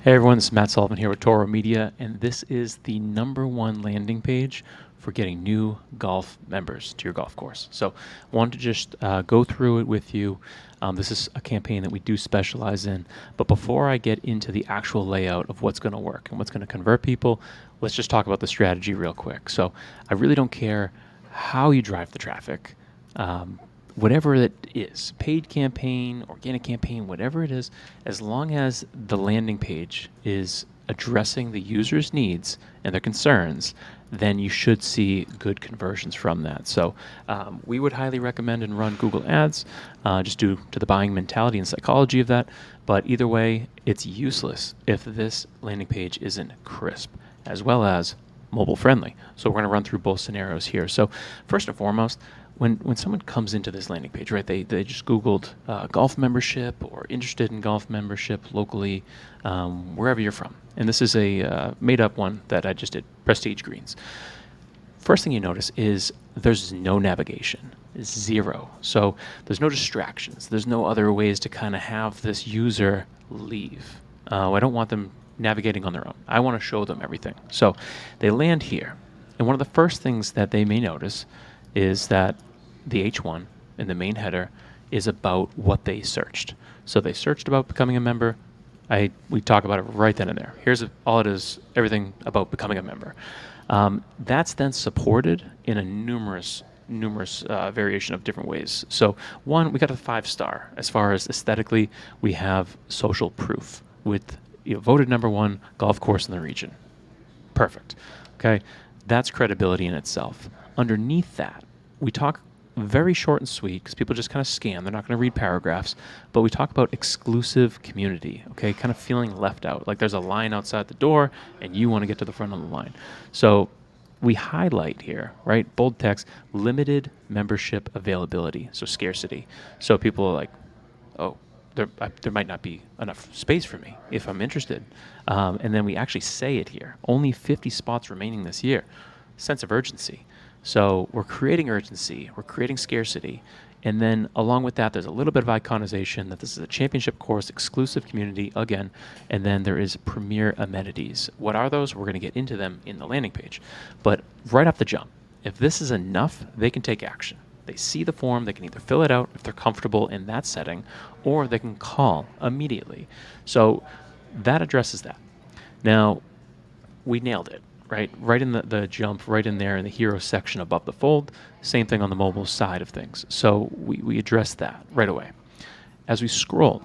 Hey everyone, this is Matt Sullivan here with Torro Media, and this is the #1 landing page for getting new golf members to your golf course. So I wanted to just go through it with you. This is a campaign that we do specialize in, but before I get into the actual layout of what's going to work and what's going to convert people, let's just talk about the strategy real quick. So I really don't care how you drive the traffic. Whatever it is, paid campaign, organic campaign, whatever it is, as long as the landing page is addressing the user's needs and their concerns, then you should see good conversions from that. So we would highly recommend and run Google Ads, just due to the buying mentality and psychology of that. But either way, it's useless if this landing page isn't crisp, as well as mobile friendly. So we're going to run through both scenarios here. So first and foremost, when someone comes into this landing page, right, they just Googled golf membership or interested in golf membership locally, wherever you're from. And this is a made-up one that I just did, Prestige Greens. First thing you notice is there's no navigation, it's zero. So there's no distractions. There's no other ways to kind of have this user leave. I don't want them navigating on their own. I want to show them everything. So they land here. And one of the first things that they may notice is that the H1 in the main header is about what they searched. So they searched about becoming a member. We talk about it right then and there. Here's all it is, everything about becoming a member. That's then supported in a numerous variation of different ways. So one, we got a 5-star. As far as aesthetically, we have social proof with voted #1 golf course in the region. Perfect. Okay, that's credibility in itself. Underneath that, we talk very short and sweet because people just kind of scan. They're not going to read paragraphs, but we talk about exclusive community, okay, kind of feeling left out, like there's a line outside the door and you want to get to the front of the line. So we highlight here, right, bold text, limited membership availability, so scarcity. So people are like, oh, there might not be enough space for me if I'm interested. And then we actually say it here, only 50 spots remaining this year. Sense of urgency. So we're creating urgency, we're creating scarcity, and then along with that, there's a little bit of iconization that this is a championship course, exclusive community, again, and then there is premier amenities. What are those? We're going to get into them in the landing page. But right off the jump, if this is enough, they can take action. They see the form, they can either fill it out if they're comfortable in that setting, or they can call immediately. So that addresses that. Now, we nailed it. Right in the jump, right in there in the hero section above the fold. Same thing on the mobile side of things. So we address that right away. As we scroll,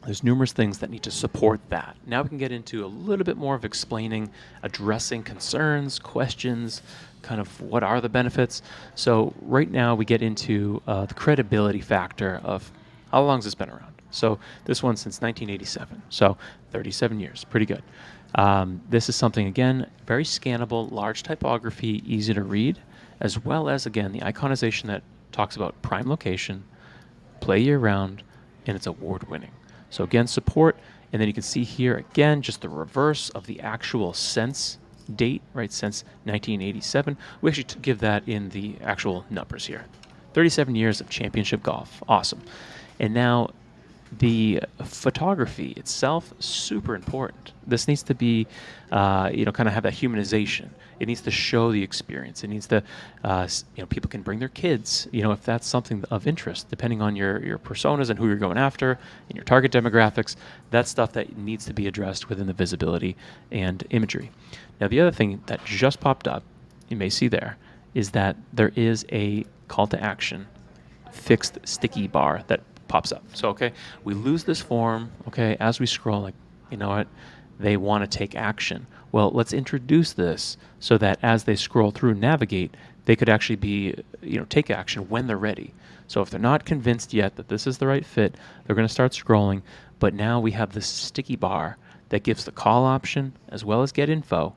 there's numerous things that need to support that. Now we can get into a little bit more of explaining, addressing concerns, questions, kind of what are the benefits. So right now we get into the credibility factor of how long has this been around? So this one since 1987, so 37 years, pretty good. This is something, again, very scannable, large typography, easy to read, as well as, again, the iconization that talks about prime location, play year-round, and it's award-winning. So again, support, and then you can see here, again, just the reverse of the actual since date, right, since 1987. We actually give that in the actual numbers here. 37 years of championship golf. Awesome. And now the photography itself, super important. This needs to be, kind of have that humanization. It needs to show the experience. It needs to, people can bring their kids, if that's something of interest, depending on your personas and who you're going after and your target demographics. That's stuff that needs to be addressed within the visibility and imagery. Now, the other thing that just popped up, you may see there, is that there is a call to action fixed sticky bar that pops up. So, okay, we lose this form, okay, as we scroll, like, you know what, they want to take action. Well, let's introduce this so that as they scroll through and navigate, they could actually be, take action when they're ready. So if they're not convinced yet that this is the right fit, they're going to start scrolling, but now we have this sticky bar that gives the call option as well as get info,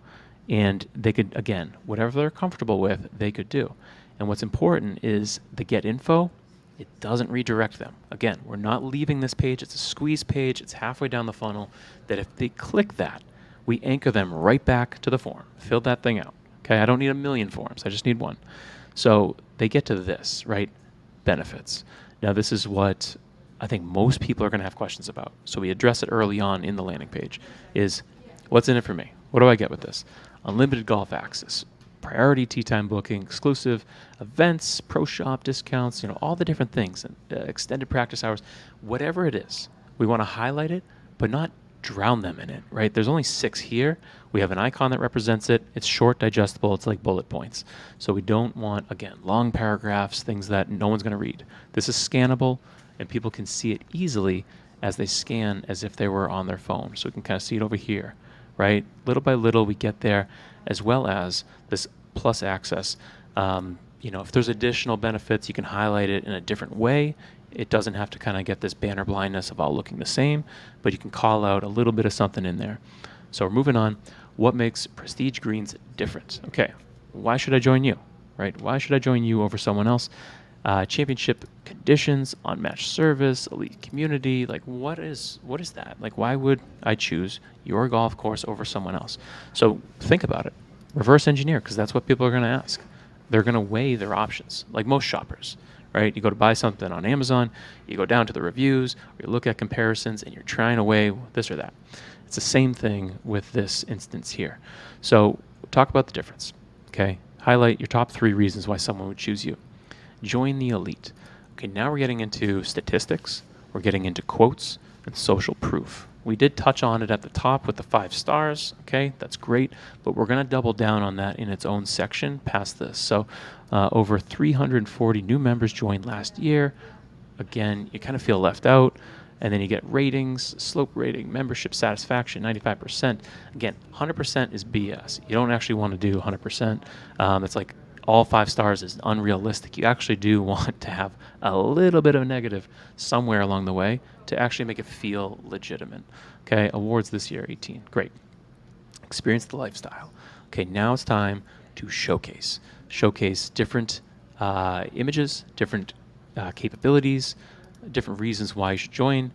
and they could, again, whatever they're comfortable with, they could do. And what's important is the get info, it doesn't redirect them. Again, we're not leaving this page. It's a squeeze page. It's halfway down the funnel that if they click that, we anchor them right back to the form. Fill that thing out. Okay, I don't need a million forms. I just need one. So they get to this, right? Benefits. Now this is what I think most people are going to have questions about. So we address it early on in the landing page is, what's in it for me? What do I get with this? Unlimited golf access, priority tee time booking, exclusive events, pro shop discounts, all the different things, extended practice hours, whatever it is. We want to highlight it, but not drown them in it, right? There's only 6 here. We have an icon that represents it. It's short, digestible. It's like bullet points. So we don't want, again, long paragraphs, things that no one's going to read. This is scannable, and people can see it easily as they scan as if they were on their phone. So we can kind of see it over here, right? Little by little, we get there, as well as this plus access. If there's additional benefits, you can highlight it in a different way. It doesn't have to kind of get this banner blindness of all looking the same, but you can call out a little bit of something in there. So we're moving on. What makes Prestige Greens different? Okay, why should I join you, right? Why should I join you over someone else? Championship conditions, unmatched service, elite community. Like, what is that? Like, why would I choose your golf course over someone else? So think about it. Reverse engineer, because that's what people are going to ask. They're going to weigh their options, like most shoppers, right? You go to buy something on Amazon, you go down to the reviews, or you look at comparisons, and you're trying to weigh this or that. It's the same thing with this instance here. So talk about the difference, okay? Highlight your top 3 reasons why someone would choose you. Join the elite. Okay, now we're getting into statistics, we're getting into quotes, and social proof. We did touch on it at the top with the 5 stars, okay? That's great, but we're going to double down on that in its own section past this. So over 340 new members joined last year. Again, you kind of feel left out. And then you get ratings, slope rating, membership satisfaction, 95%. Again, 100% is BS. You don't actually want to do 100%. It's like all 5 stars is unrealistic. You actually do want to have a little bit of a negative somewhere along the way to actually make it feel legitimate. Okay, awards this year, 18. Great. Experience the lifestyle. Okay, now it's time to showcase. Showcase different images, different capabilities, different reasons why you should join.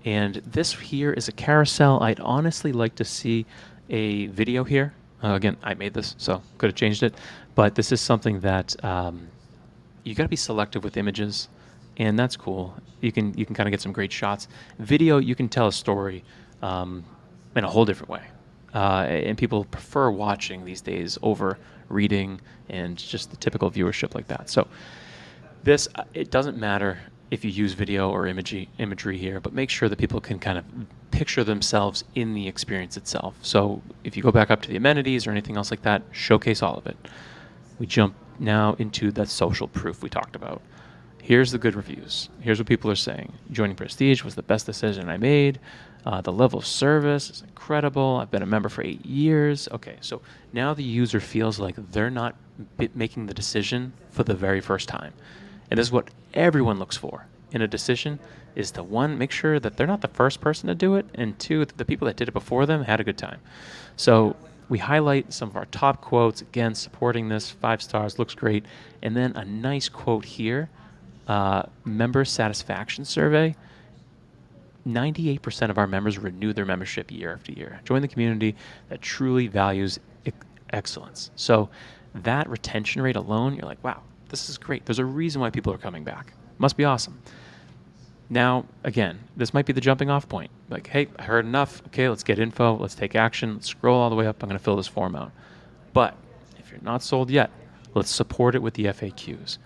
And this here is a carousel. I'd honestly like to see a video here. Again, I made this, so could have changed it. But this is something that you got to be selective with images, and that's cool. You can kind of get some great shots. Video, you can tell a story in a whole different way. And people prefer watching these days over reading and just the typical viewership like that. So this, it doesn't matter if you use video or imagery here, but make sure that people can kind of picture themselves in the experience itself. So if you go back up to the amenities or anything else like that, showcase all of it. We jump now into that social proof we talked about. Here's the good reviews. Here's what people are saying. Joining Prestige was the best decision I made. The level of service is incredible. I've been a member for 8 years. Okay, so now the user feels like they're not making the decision for the very first time. And this is what everyone looks for in a decision, is to 1, make sure that they're not the first person to do it, and 2, that the people that did it before them had a good time. So we highlight some of our top quotes, again, supporting this, 5 stars, looks great. And then a nice quote here, member satisfaction survey. 98% of our members renew their membership year after year. Join the community that truly values excellence. So that retention rate alone, you're like, wow, this is great. There's a reason why people are coming back. Must be awesome. Now, again, this might be the jumping off point. Like, hey, I heard enough. Okay, let's get info. Let's take action. Let's scroll all the way up. I'm going to fill this form out. But if you're not sold yet, let's support it with the FAQs.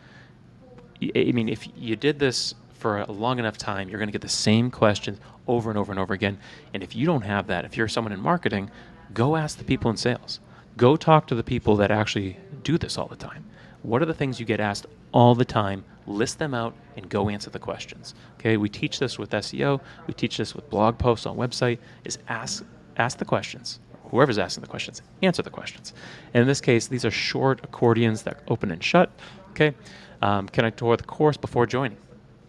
I mean, if you did this for a long enough time, you're going to get the same questions over and over and over again. And if you don't have that, if you're someone in marketing, go ask the people in sales. Go talk to the people that actually do this all the time. What are the things you get asked all the time? List them out and go answer the questions. Okay, we teach this with SEO. We teach this with blog posts on website, is ask the questions. Whoever's asking the questions, answer the questions. And in this case, these are short accordions that open and shut. Okay, can I tour the course before joining?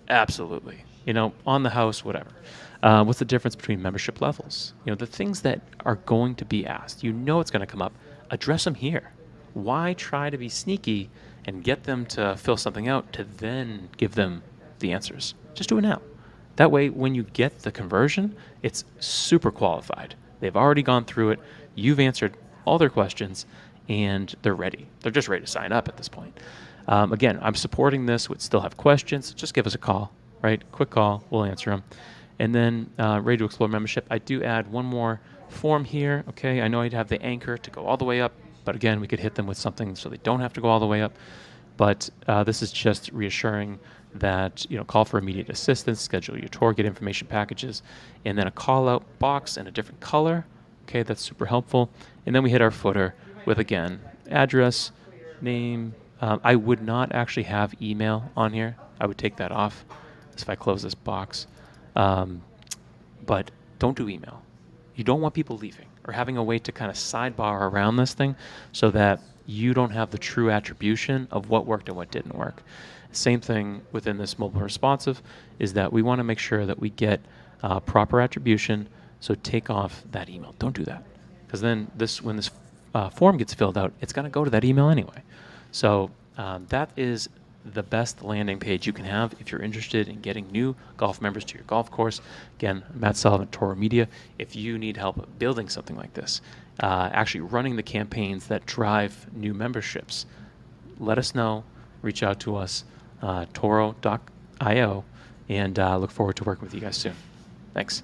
Absolutely. On the house, whatever. What's the difference between membership levels? The things that are going to be asked, it's going to come up. Address them here. Why try to be sneaky and get them to fill something out to then give them the answers? Just do it now. That way, when you get the conversion, it's super qualified. They've already gone through it. You've answered all their questions, and they're ready. They're just ready to sign up at this point. Again, I'm supporting this. Would still have questions, just give us a call. right? Quick call, we'll answer them. And then ready to explore membership. I do add one more form here. Okay, I know I'd have the anchor to go all the way up, but again, we could hit them with something so they don't have to go all the way up. But this is just reassuring that, call for immediate assistance, schedule your tour, get information packages, and then a call out box in a different color. Okay, that's super helpful. And then we hit our footer with, again, address, name. I would not actually have email on here. I would take that off if I close this box. But don't do email. You don't want people leaving or having a way to kind of sidebar around this thing so that you don't have the true attribution of what worked and what didn't work. Same thing within this mobile responsive is that we want to make sure that we get proper attribution. So take off that email. Don't do that, because then when this form gets filled out, it's going to go to that email anyway. So that is the best landing page you can have if you're interested in getting new golf members to your golf course. Again, Matt Sullivan, Torro Media. If you need help building something like this, actually running the campaigns that drive new memberships, let us know. Reach out to us, torro.io, and look forward to working with you guys soon. Thanks.